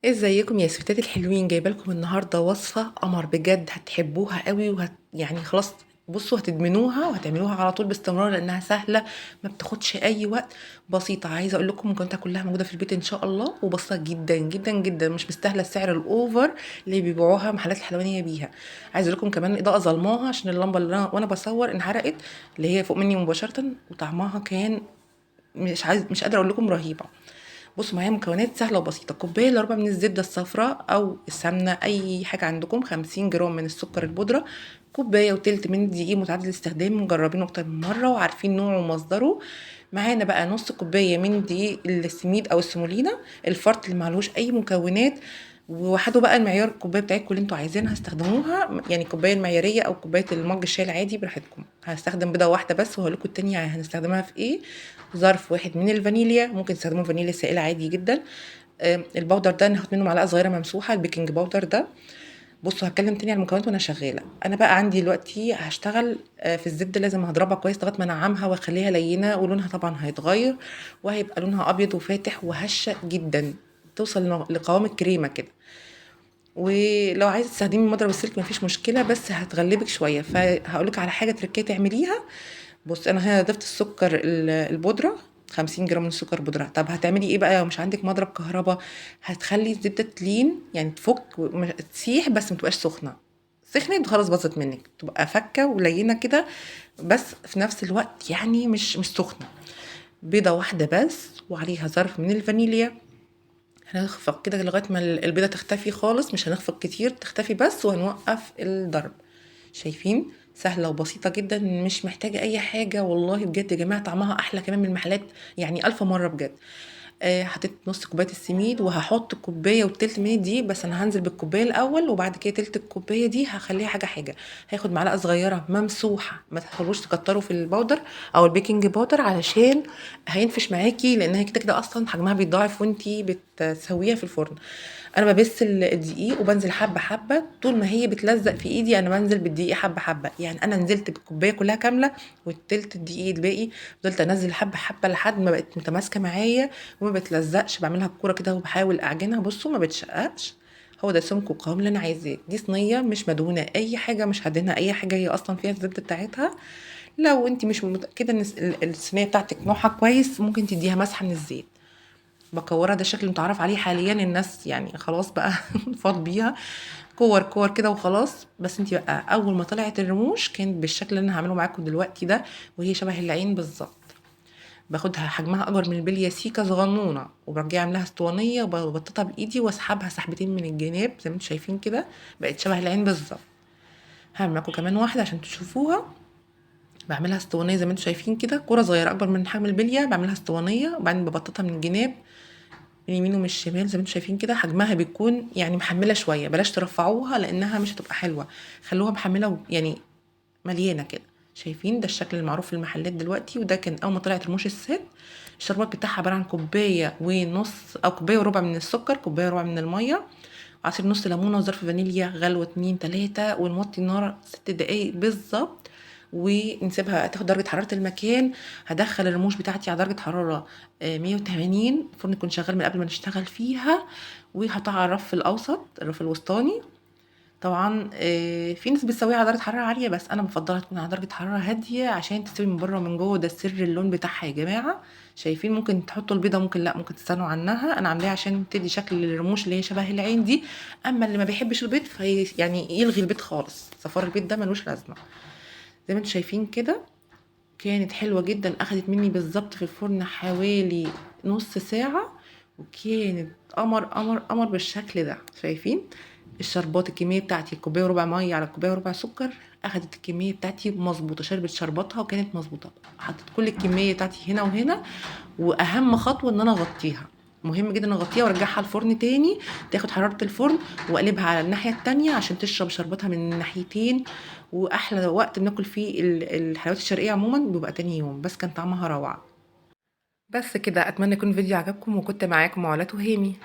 ازيكم يا ستات الحلوين؟ جايبه لكم النهارده وصفه قمر بجد، هتحبوها قوي يعني خلاص. بصوا، هتدمنوها وهتعملوها على طول باستمرار لانها سهله، ما بتاخدش اي وقت، بسيطه. عايزه اقول لكم مكوناتها كلها موجوده في البيت ان شاء الله، وبسيطه جدا جدا جدا، مش مستاهله السعر الاوفر اللي بيبيعوها محلات الحلوانيه بيها. عايزه اقول لكم كمان اضاءه ظلماها عشان اللمبه اللي وانا بصور انحرقت، اللي هي فوق مني مباشره، وطعمها كان مش قادره اقول لكم رهيبه. بصوا معايا مكونات سهله وبسيطه: كوبايه الا ربع من الزبده الصفراء او السمنه، اي حاجه عندكم، 50 جرام من السكر البودره، كوبايه وتلت من الدقيق متعدد الاستخدام، مجربينه اكتر من مره وعارفين نوعه ومصدره. معانا بقى نص كوبايه من دقيق السميد او السمولينا، الفرط اللي معلوش اي مكونات. وحدوا بقى المعيار الكوبايه بتاعتكم اللي انتوا عايزينها استخدموها، يعني الكوبايه المعياريه او كوبايه المج الشاي العادي براحتكم. هستخدم بيضه واحده بس، وهقول لكم التانية هنستخدمها في ايه. ظرف واحد من الفانيليا، ممكن تستخدموا فانيليا سائله عادي جدا. البودر ده ناخد منه معلقه صغيره ممسوحه، البيكنج باودر ده. بصوا هتكلم تاني على المكونات وانا شغاله. انا بقى عندي دلوقتي هشتغل في الزبده، لازم هضربها كويس لغايه ما انعمها واخليها لينه، ولونها طبعا هيتغير وهيبقى لونها ابيض وفاتح وهشه جدا، توصل لقوام الكريمه كده. ولو عايزه تستخدمي مضرب السلك مفيش مشكله، بس هتغلبك شويه، فهقولك على حاجه تركيه تعمليها. بص، انا هنا ضفت السكر البودره، 50 جرام من السكر بودره. طب هتعملي ايه بقى لو مش عندك مضرب كهرباء؟ هتخلي الزبده تلين، يعني تفك تسيح بس ما تبقاش سخنه. سخنت خلاص باظت منك، تبقى فكه ولينه كده، بس في نفس الوقت يعني مش سخنه. بيضه واحده بس، وعليها ظرف من الفانيليا. هنخفق كده لغايه ما البيضه تختفي خالص، مش هنخفق كتير، تختفي بس، وهنوقف الضرب. شايفين؟ سهله وبسيطه جدا، مش محتاجه اي حاجه، والله بجد يا جماعه طعمها احلى كمان من المحلات، يعني الف مره بجد. حطيت نص كوبايه السميد، وهحط كوبايه وتلت من الدقيق، بس انا هنزل بالكوبايه الاول، وبعد كده تلت الكوبايه دي هخليها حاجه حاجه. هاخد معلقه صغيره ممسوحه، ما تخلوش تكتروا في البودر او البيكنج باودر، علشان هينفش معاكي، لانها كده كده اصلا حجمها بيتضاعف وانتي بتسويها في الفرن. انا ببس الدقيق وبنزل حبه حبه، طول ما هي بتلزق في ايدي انا بنزل بالدقيق حبه حبه، يعني انا نزلت بالكوبايه كلها كامله، والتلت الدقيق الباقي فضلت انزل حبه حبه لحد ما بقت متماسكه معايا وما بتلزقش. بعملها بكوره كده وبحاول اعجنها، بصوا ما بتشققش. هو ده سمك والقوام اللي انا عايزاه. دي صينيه مش مدهونه اي حاجه، مش هدهنها اي حاجه، هي اصلا فيها الزبده بتاعتها. لو انت مش متاكده ان الصينيه بتاعتك نوعها كويس، ممكن تديها مسحه من الزيت. بكورة ده الشكل المتعارف عليه حاليا، الناس يعني خلاص بقى فاض بيها، كور كور كده وخلاص. بس انتي بقى اول ما طلعت الرموش كانت بالشكل اللي انا هعمله معاكم دلوقتي ده، وهي شبه العين بالظبط. باخدها حجمها اكبر من البليه سيكه صغنونه، وبرجع اعملها اسطوانيه وببططها بايدي واسحبها سحبتين من الجناب زي ما انتم شايفين كده، بقت شبه العين بالظبط. هعمل معاكم كمان واحده عشان تشوفوها. بعملها اسطوانيه زي ما انتم شايفين كده، كوره صغيره اكبر من حجم البليه، بعملها اسطوانيه وبعدين ببططها من الجناب، من اليمين ومن الشمال زي ما انتم شايفين كده. حجمها بيكون يعني محمله شويه، بلاش ترفعوها لانها مش هتبقى حلوه، خلوها محمله يعني مليانه كده. شايفين؟ ده الشكل المعروف في المحلات دلوقتي، وده كان اول ما طلعت رموش الست. الشربات بتاعها عباره عن كوبايه ونص او كوبايه وربع من السكر، كوبايه وربع من الميه، عصير نص ليمونه، وظرف فانيليا، غلوه 2 3، ونوطي النار 6 دقايق بالظبط، ونسيبها تاخد درجه حراره المكان. هدخل الرموش بتاعتي على درجه حراره 180، الفرن يكون شغال من قبل ما نشتغل فيها، وهحطها على الرف الاوسط، الرف الوسطاني. طبعا في ناس بتسويها على درجه حراره عاليه، بس انا بفضلها تكون على درجه حراره هاديه عشان تستوي من بره ومن جوه، ده سر اللون بتاعها يا جماعه. شايفين؟ ممكن تحطوا البيضه، ممكن لا، ممكن تستغنوا عنها، انا عاملاها عشان تدي شكل للرموش اللي هي شبه العين دي. اما اللي ما بيحبش البيض في يعني يلغي البيض خالص، صفار البيض ده ملوش لازمه. زي ما انتم شايفين كده، كانت حلوه جدا، اخدت مني بالظبط في الفرن حوالي نص ساعه، وكانت قمر قمر قمر بالشكل ده. شايفين الشربات؟ الكميه بتاعتي كوبايه وربع ميه على كوبايه وربع سكر، اخدت الكميه بتاعتي مظبوطه، شربت شرباتها وكانت مظبوطه. حطيت كل الكميه بتاعتي هنا وهنا، واهم خطوه ان انا اغطيها، مهم جدا اغطيها وارجعها الفرن تاني، تاخد حراره الفرن، واقلبها على الناحيه التانية عشان تشرب شربتها من الناحيتين. واحلى وقت بناكل فيه الحلويات الشرقيه عموما بيبقى تاني يوم، بس كان طعمها روعه. بس كده، اتمنى يكون الفيديو عجبكم، وكنت معاكم علا هامي.